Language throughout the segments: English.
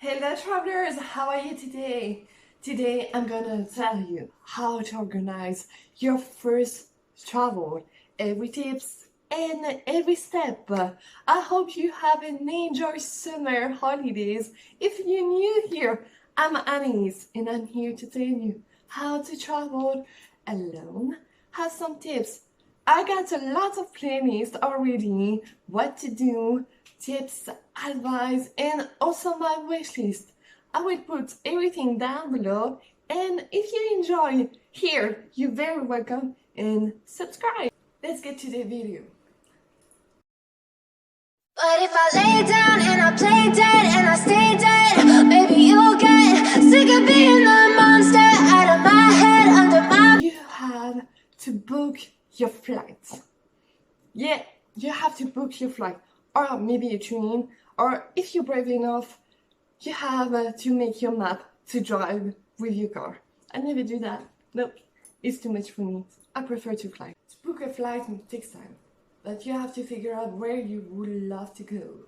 Hello travelers, how are you today? Today I'm gonna tell you how to organize your first travel, every tips and every step. I hope you have an enjoy summer holidays. If you're new here, I'm Anise and I'm here to tell you how to travel alone. Have some tips. I got a lot of playlists already, what to do, tips, advice, and also my wish list. I will put everything down below, and if you enjoy here, you're very welcome and subscribe. Let's get to the video. But if I lay down and I play dead and I stay dead, maybe you'll get sick of being the monster out of my head, under my... You have to book your flight. Yeah, you have to book your flight, or maybe a train, or if you're brave enough, you have to make your map to drive with your car. I never do that. Nope, it's too much for me. I prefer to fly. To book a flight takes time, but you have to figure out where you would love to go.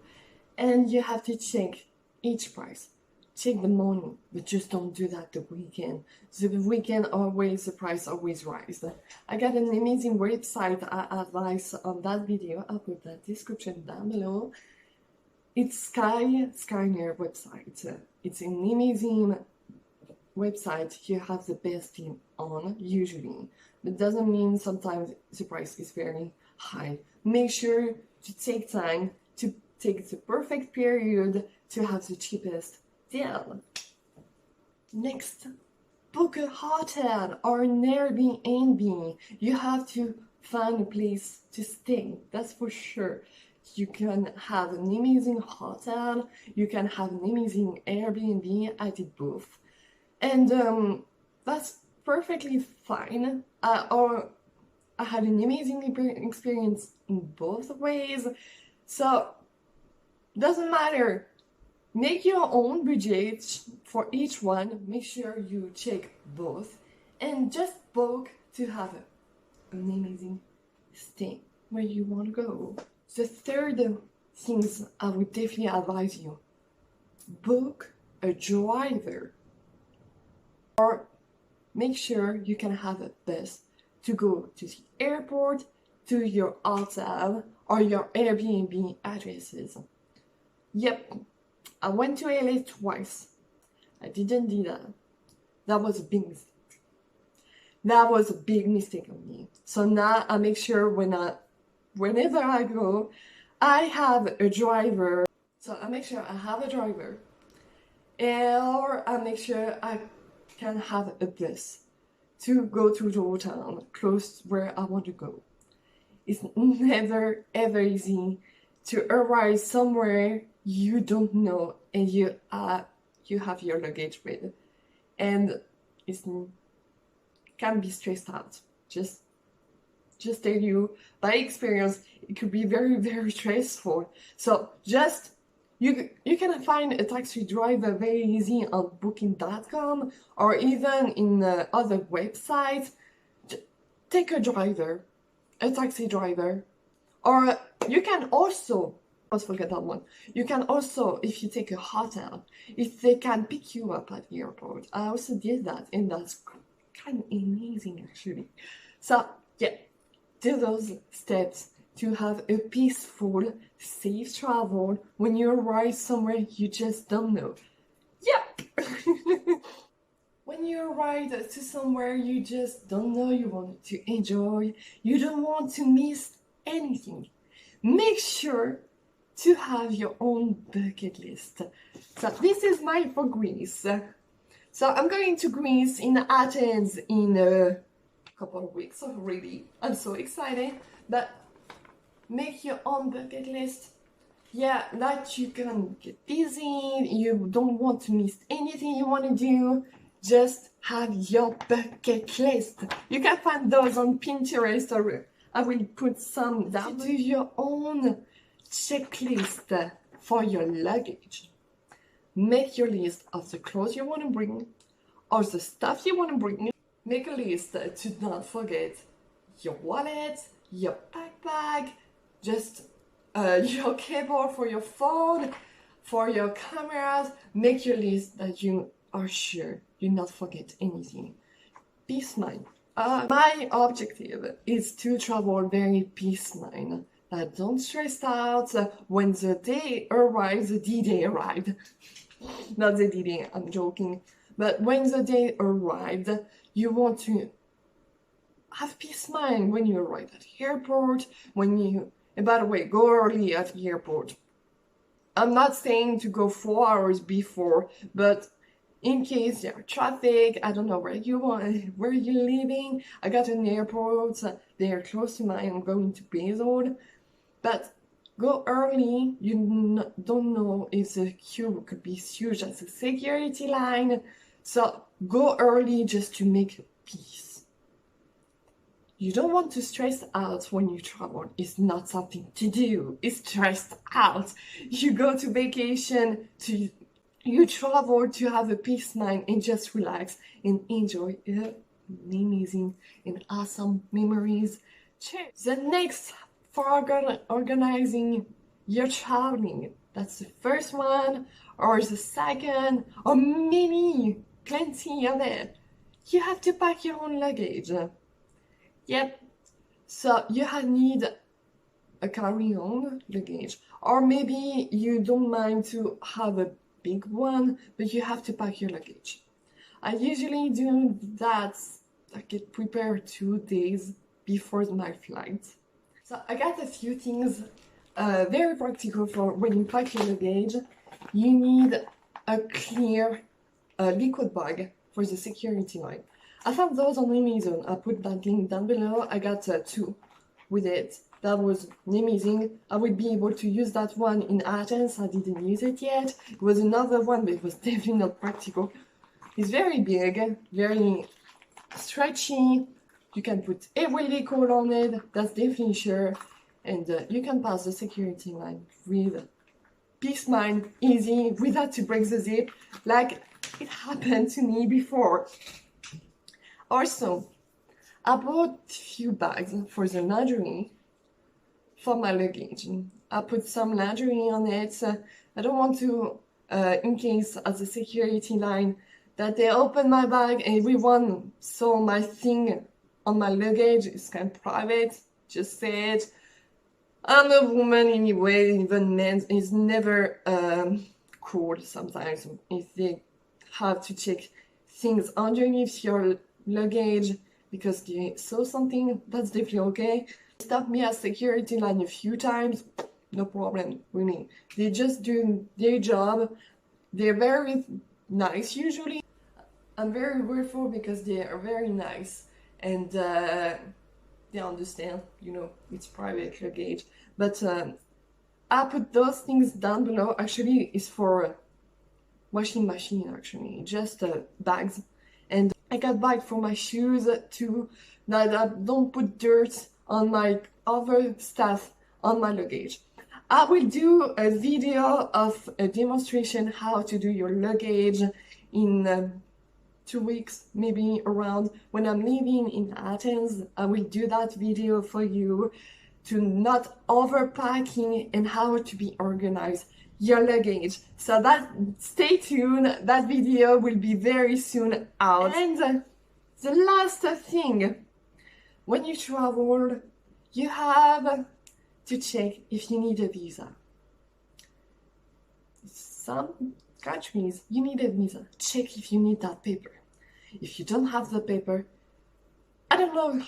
And you have to check each price. Check the morning, but just don't do that the weekend. The weekend always, the price always rise. I got an amazing website I advise on that video. I'll put that description down below. It's Skyner website. It's an amazing website. You have the best team on usually. That doesn't mean sometimes the price is very high. Make sure to take time to take the perfect period to have the cheapest deal. Next, book a hotel or an Airbnb. You have to find a place to stay, that's for sure. You can have an amazing hotel, you can have an amazing Airbnb. I did both, and that's perfectly fine. Or I had an amazing experience in both ways, so doesn't matter. Make your own budget for each one. Make sure you check both and just book to have an amazing stay where you want to go. The third things I would definitely advise you: book a driver, or make sure you can have a bus to go to the airport, to your hotel, or your Airbnb addresses. Yep, I went to LA twice. I didn't do that. That was a big mistake. That was a big mistake on me. So now I make sure whenever I go, I have a driver. So I make sure I have a driver, or I make sure I can have a bus to go to the hotel close where I want to go. It's never ever easy to arrive somewhere you don't know and you have your luggage with, and it can be stressed out. Just tell you by experience, it could be very, very stressful. So just you can find a taxi driver very easy on booking.com or even in other websites. Take a driver, a taxi driver, or you can also, let's forget that one. You can also, if you take a hotel, if they can pick you up at the airport. I also did that, and that's kind of amazing actually. So yeah, do those steps to have a peaceful, safe travel when you arrive somewhere you just don't know. Yep. When you arrive to somewhere you just don't know, you want to enjoy, you don't want to miss anything, make sure to have your own bucket list. So this is mine for Greece. So I'm going to Greece in Athens in a couple of weeks already. I'm so excited. But make your own bucket list. Yeah, that you can get busy, you don't want to miss anything you want to do. Just have your bucket list. You can find those on Pinterest, or I will put some down. Do your own checklist for your luggage. Make your list of the clothes you want to bring or the stuff you want to bring. Make a list to not forget your wallet, your backpack, just your cable for your phone, For your cameras, make your list that you are sure you not forget anything. Peace mind. My objective is to travel very peace mind. That don't stress out when the day arrives, the D-Day arrived. Not the D-Day, I'm joking. But when the day arrived, you want to have peace mind when you arrive at the airport, and by the way, go early at the airport. I'm not saying to go 4 hours before, but in case there are traffic, I don't know where you're living. I got an airport, they're close to mine, I'm going to Basel. But go early, you don't know if the queue could be huge as a security line. So go early just to make peace. You don't want to stress out when you travel. It's not something to do. It's stressed out. You go to vacation, you travel to have a peace mind and just relax and enjoy amazing and awesome memories. Cheers. The next for organizing your traveling. That's the first one, or the second, or plenty of it. You have to pack your own luggage. Yep. So you need a carry-on luggage, or maybe you don't mind to have a big one, but you have to pack your luggage. I usually do that. I get prepared 2 days before my flight. So I got a few things very practical for when you pack your luggage. You need a clear liquid bag for the security line. I found those on Amazon. I put that link down below. I got 2 with it. That was amazing. I would be able to use that one in Athens. I didn't use it yet. It was another one, but it was definitely not practical. It's very big, very stretchy. You can put a wheelie code on it, that's definitely sure. And you can pass the security line with peace mind, easy, without to break the zip, like it happened to me before. Also, I bought a few bags for the laundry for my luggage. I put some laundry on it. I don't want to, in case at the security line, that they open my bag and everyone saw my thing on my luggage. It's kind of private, just say it. I'm a woman anyway, even men is never cool sometimes if they have to check things underneath your luggage because they saw something. That's definitely okay. Stopped me at security line a few times, no problem with me. They just do their job. They're very nice usually. I'm very grateful because they are very nice and they understand, you know, it's private luggage. But I put those things down below. Actually, it's for washing machine, actually, just bags. And I got bag for my shoes too, that I don't put dirt on my other stuff on my luggage. I will do a video of a demonstration how to do your luggage in 2 weeks, maybe around when I'm living in Athens. I will do that video for you to not overpacking and how to be organized your luggage. So stay tuned, that video will be very soon out. And the last thing, when you travel, you have to check if you need a visa. Some countries, you need a visa. Check if you need that paper. If you don't have the paper, I don't know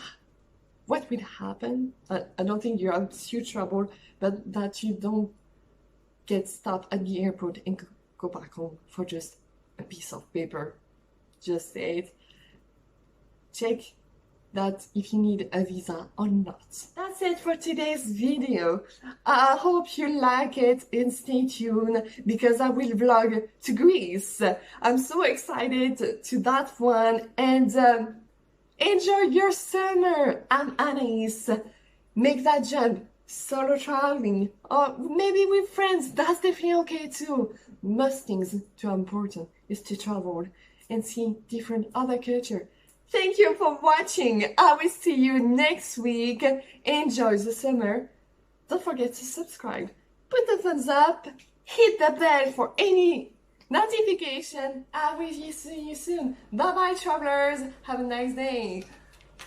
what will happen. I don't think you're in huge trouble, but that you don't get stopped at the airport and go back home for just a piece of paper. Just say it. Check that if you need a visa or not. That's it for today's video. I hope you like it and stay tuned because I will vlog to Greece. I'm so excited to that one and enjoy your summer. I'm Anais. Make that jump. Solo traveling or maybe with friends, that's definitely okay too. Most things too important is to travel and see different other culture. Thank you for watching. I will see you next week. Enjoy the summer. Don't forget to subscribe. Put a thumbs up hit the bell for any notification. I will see you soon. Bye bye, travelers. Have a nice day.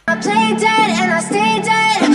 I play dead and I stay dead.